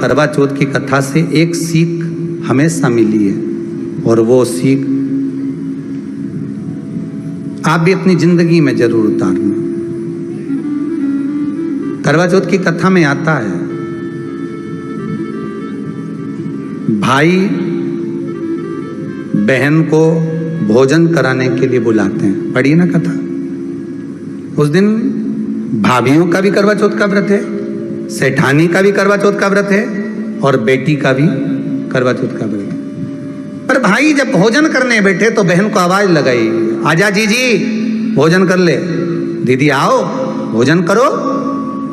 करवा चौथ की कथा से एक सीख हमेशा मिली है, और वो सीख आप भी अपनी जिंदगी में जरूर उतारना। करवा चौथ की कथा में आता है, भाई बहन को भोजन कराने के लिए बुलाते हैं। पढ़िए ना कथा। उस दिन भाभीियों का भी करवा चौथ का व्रत है, सेठानी का भी करवा चौथ का व्रत है, और बेटी का भी करवा चौथ का व्रत है। पर भाई जब भोजन करने बैठे तो बहन को आवाज लगाई, आजा जीजी भोजन कर ले। दीदी आओ भोजन करो।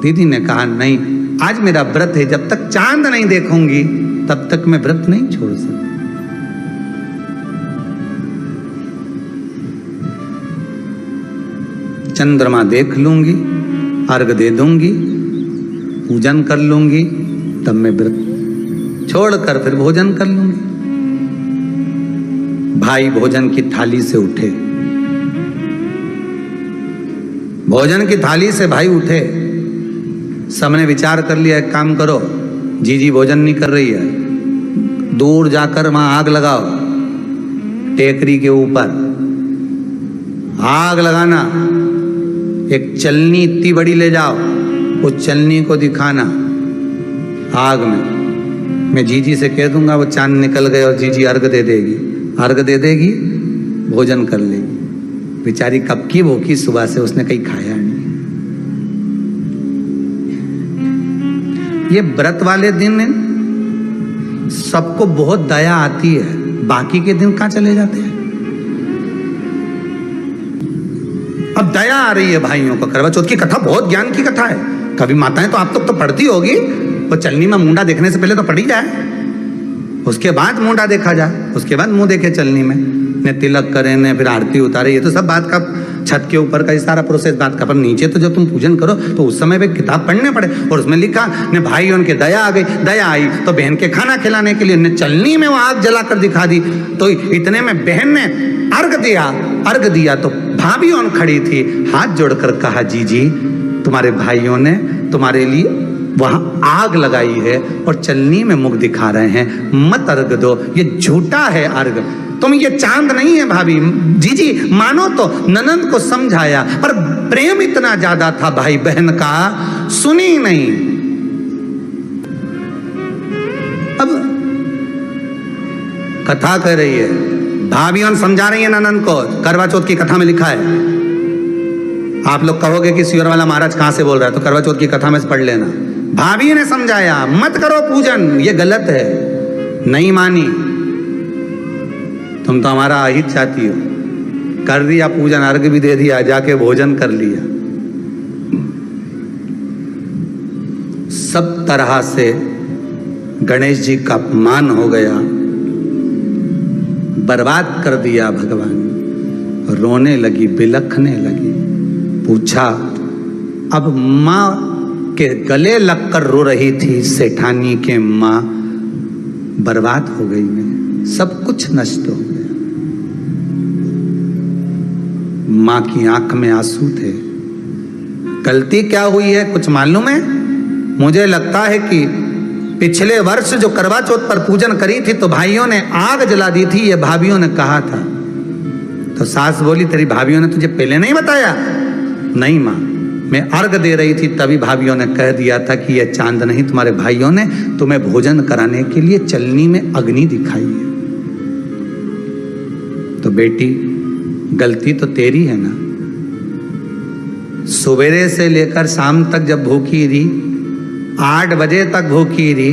दीदी ने कहा नहीं, आज मेरा व्रत है, जब तक चांद नहीं देखूंगी तब तक मैं व्रत नहीं छोड़ सकती। चंद्रमा देख लूंगी, अर्घ दे दूंगी, पूजन कर लूंगी, तब मैं व्रत छोड़कर फिर भोजन कर लूंगी। भाई भोजन की थाली से उठे, भोजन की थाली से भाई उठे। सबने विचार कर लिया, एक काम करो, जीजी भोजन नहीं कर रही है, दूर जाकर वहां आग लगाओ, टेकरी के ऊपर आग लगाना, एक चलनी इतनी बड़ी ले जाओ, उस चलनी को दिखाना आग में। मैं जीजी से कह दूंगा, वो चांद निकल गए और जीजी अर्घ दे देगी, अर्घ दे देगी, भोजन कर लेगी। बेचारी कब की भूखी, सुबह से उसने कहीं खाया नहीं। ये व्रत वाले दिन सबको बहुत दया आती है, बाकी के दिन कहां चले जाते हैं। अब दया आ रही है भाइयों को। करवा चौथ की कथा बहुत ज्ञान की कथा है। कभी माताएं तो आप तो पढ़ती होगी, वो चलनी में मुंडा देखने से पहले तो पढ़ी जाए, उसके बाद मुंडा देखा जाए, उसके बाद मुंह देखे चलनी में, ने तिलक करे, ने फिर आरती उतारे। ये तो सब बात का छत के ऊपर का सारा प्रोसेस बात का। पर नीचे तो जब तुम पूजन करो तो उस समय पे किताब पढ़ने पड़े, और उसमें लिखा ने भाई उनके दया आ गई, दया आई तो बहन के खाना खिलाने के लिए ने चलनी में वो आग जलाकर दिखा दी। तो इतने में बहन ने अर्घ दिया, अर्घ दिया तो भाभी उन खड़ी थी, हाथ जोड़कर कहा, जीजी तुम्हारे भाइयों ने तुम्हारे लिए वहां आग लगाई है और चलनी में मुख दिखा रहे हैं, मत अर्घ दो, ये झूठा है अर्घ, तुम ये चांद नहीं है भाभी। जीजी मानो तो ननंद को समझाया, पर प्रेम इतना ज्यादा था भाई बहन का, सुनी नहीं। अब कथा कर रही है, भाभी उन समझा रही है ननंद को। करवा चौथ की कथा में लिखा है, आप लोग कहोगे कि सियोर वाला महाराज कहां से बोल रहा है, तो करवा चौथ की कथा में से पढ़ लेना। भाभी ने समझाया, मत करो पूजन, ये गलत है। नहीं मानी, तुम तो हमारा अहित चाहती हो। कर दिया पूजन, अर्घ भी दे दिया, जाके भोजन कर लिया। सब तरह से गणेश जी का अपमान हो गया, बर्बाद कर दिया भगवान। रोने लगी, बिलखने लगी। पूछा, अब माँ के गले लगकर रो रही थी सेठानी के माँ, बर्बाद हो गई मैं, सब कुछ नष्ट हो गया। माँ की आंख में आंसू थे। गलती क्या हुई है कुछ मालूम है? मुझे लगता है कि पिछले वर्ष जो करवा चौथ पर पूजन करी थी तो भाइयों ने आग जला दी थी, ये भाभीियों ने कहा था। तो सास बोली, तेरी भाभीियों ने तुझे पहले नहीं बताया? नहीं माँ, मैं अर्घ दे रही थी तभी भाभीियों ने कह दिया था कि यह चांद नहीं, तुम्हारे भाइयों ने तुम्हें भोजन कराने के लिए चलनी में अग्नि दिखाई है। तो बेटी गलती तो तेरी है ना। सवेरे से लेकर शाम तक जब भूखी रही, 8 बजे तक भूखी रही,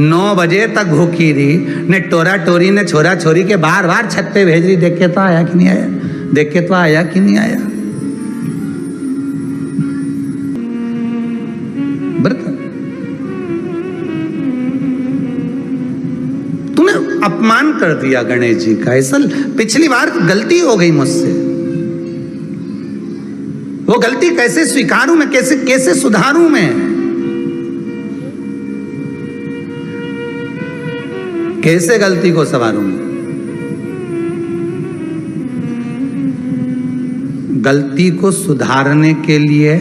9 बजे तक भूखी रही, ने टोरा टोरी ने छोरा छोरी के बार बार छत पे भेज रही, देख के तो आया कि नहीं आया, देख के तो आया कि नहीं आया। तूने अपमान कर दिया गणेश जी का। ऐसा पिछली बार गलती हो गई मुझसे, वो गलती कैसे स्वीकारूं मैं, कैसे कैसे सुधारूं मैं? कैसे गलती को संवारूं? गलती को सुधारने के लिए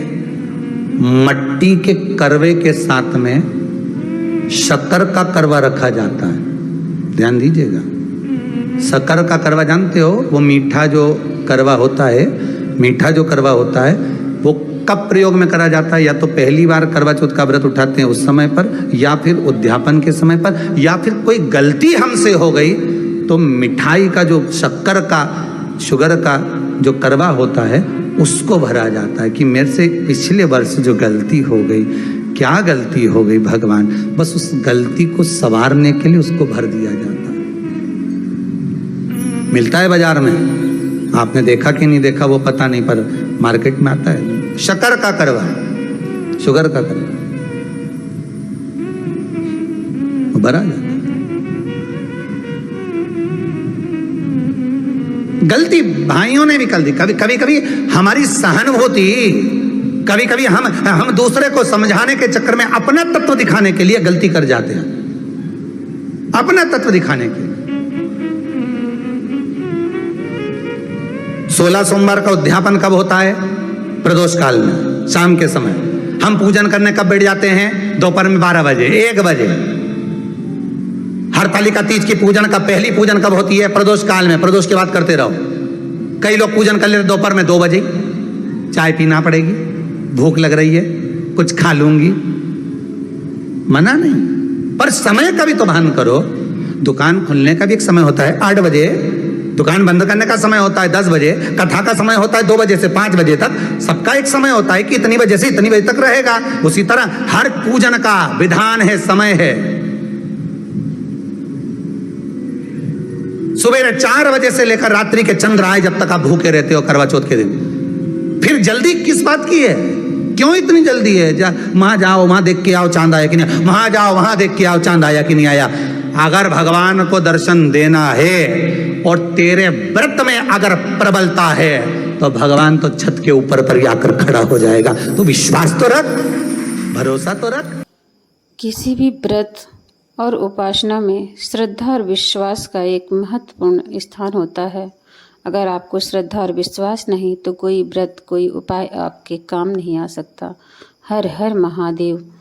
मट्टी के करवे के साथ में शक्कर का करवा रखा जाता है, ध्यान दीजिएगा। शक्कर का करवा जानते हो, वो मीठा जो करवा होता है, मीठा जो करवा होता है वो कब प्रयोग में करा जाता है? या तो पहली बार करवा चौथ का व्रत उठाते हैं उस समय पर, या फिर उद्यापन के समय पर, या फिर कोई गलती हमसे हो गई तो मिठाई का जो शक्कर का, शुगर का जो करवा होता है उसको भरा जाता है कि मेरे से पिछले वर्ष जो गलती हो गई, क्या गलती हो गई भगवान, बस उस गलती को संवारने के लिए उसको भर दिया जाता है। मिलता है बाजार में, आपने देखा कि नहीं देखा वो पता नहीं, पर मार्केट में आता है। शक्कर का करवा, शुगर का करवा, वो भरा जाता है। गलती भाइयों ने भी कर दी, कभी कभी हमारी सहानुभूति, कभी कभी हम दूसरे को समझाने के चक्कर में अपना तत्व दिखाने के लिए गलती कर जाते हैं, अपना तत्व दिखाने के। 16 सोमवार का उद्यापन कब होता है? प्रदोष काल में, शाम के समय। हम पूजन करने कब बैठ जाते हैं? दोपहर में 12 बजे, 1 बजे। हरतालिका तीज की पूजन का पहली पूजन कब होती है? प्रदोष काल में, प्रदोष की बात करते रहो। कई लोग पूजन कर लेते दोपहर में 2 बजे, चाय पीना पड़ेगी, भूख लग रही है, कुछ खा लूंगी, मना नहीं, पर समय का भी तो भान करो। दुकान खुलने का भी एक समय होता है 8 बजे, दुकान बंद करने का समय होता है 10 बजे, कथा का समय होता है 2 बजे से 5 बजे तक, सबका एक समय होता है कि इतनी बजे से इतनी बजे तक रहेगा। उसी तरह हर पूजन का विधान है, समय है। सुबह 4 बजे से लेकर रात्रि के चंद्र आए जब तक आप भूखे रहते हो करवा चौथ के दिन। फिर जल्दी किस बात की है? क्यों इतनी जल्दी है? वहां जाओ, वहां देख के आओ चांद आया कि नहीं, वहां जाओ, वहां देख के आओ चांद आया कि नहीं आया। अगर भगवान को दर्शन देना है और तेरे व्रत में अगर प्रबलता है तो भगवान तो छत के ऊपर पर आकर खड़ा हो जाएगा। तो विश्वास तो रख, भरोसा तो रख। किसी भी व्रत और उपासना में श्रद्धा और विश्वास का एक महत्वपूर्ण स्थान होता है। अगर आपको श्रद्धा और विश्वास नहीं तो कोई व्रत, कोई उपाय आपके काम नहीं आ सकता। हर हर महादेव।